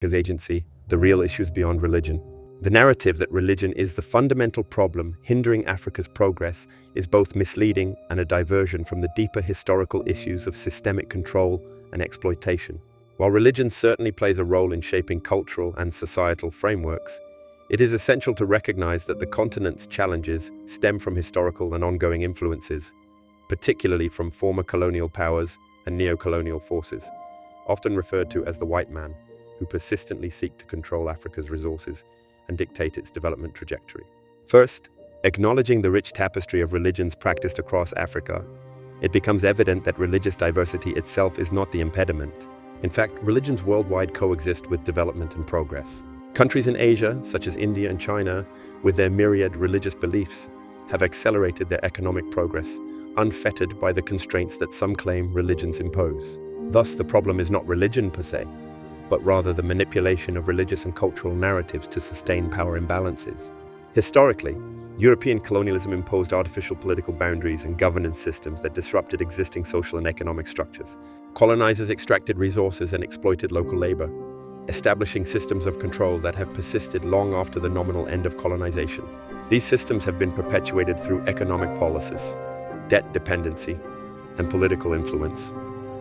Africa's agency, the real issues beyond religion. The narrative that religion is the fundamental problem hindering Africa's progress is both misleading and a diversion from the deeper historical issues of systemic control and exploitation. While religion certainly plays a role in shaping cultural and societal frameworks, it is essential to recognize that the continent's challenges stem from historical and ongoing influences, particularly from former colonial powers and neo-colonial forces, often referred to as the white man, who persistently seek to control Africa's resources and dictate its development trajectory. First, acknowledging the rich tapestry of religions practiced across Africa, it becomes evident that religious diversity itself is not the impediment. In fact, religions worldwide coexist with development and progress. Countries in Asia, such as India and China, with their myriad religious beliefs, have accelerated their economic progress, unfettered by the constraints that some claim religions impose. Thus, the problem is not religion per se, but rather the manipulation of religious and cultural narratives to sustain power imbalances. Historically, European colonialism imposed artificial political boundaries and governance systems that disrupted existing social and economic structures. Colonizers extracted resources and exploited local labor, establishing systems of control that have persisted long after the nominal end of colonization. These systems have been perpetuated through economic policies, debt dependency, and political influence,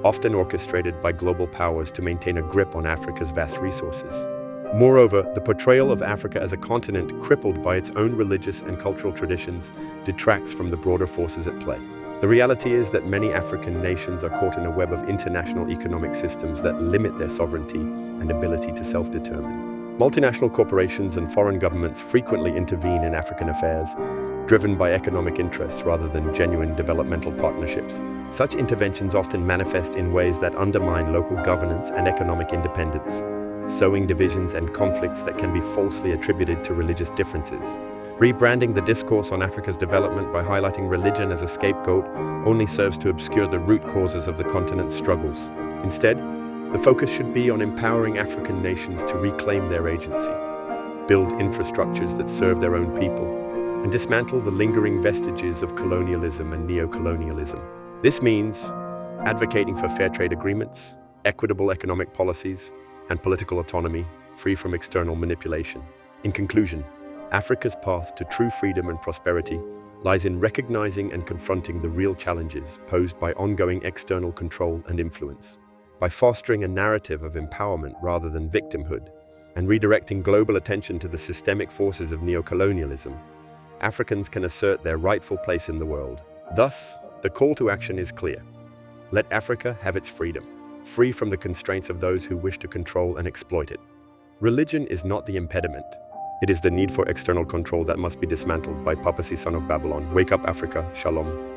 often orchestrated by global powers to maintain a grip on Africa's vast resources. Moreover, the portrayal of Africa as a continent crippled by its own religious and cultural traditions detracts from the broader forces at play. The reality is that many African nations are caught in a web of international economic systems that limit their sovereignty and ability to self-determine. Multinational corporations and foreign governments frequently intervene in African affairs, driven by economic interests rather than genuine developmental partnerships. Such interventions often manifest in ways that undermine local governance and economic independence, sowing divisions and conflicts that can be falsely attributed to religious differences. Rebranding the discourse on Africa's development by highlighting religion as a scapegoat only serves to obscure the root causes of the continent's struggles. Instead, the focus should be on empowering African nations to reclaim their agency, build infrastructures that serve their own people, and dismantle the lingering vestiges of colonialism and neo-colonialism. This means advocating for fair trade agreements, equitable economic policies, and political autonomy, free from external manipulation. In conclusion, Africa's path to true freedom and prosperity lies in recognizing and confronting the real challenges posed by ongoing external control and influence. By fostering a narrative of empowerment rather than victimhood, and redirecting global attention to the systemic forces of neocolonialism, Africans can assert their rightful place in the world. Thus, the call to action is clear. Let Africa have its freedom, free from the constraints of those who wish to control and exploit it. Religion is not the impediment. It is the need for external control that must be dismantled by Papacy, son of Babylon. Wake up, Africa. Shalom.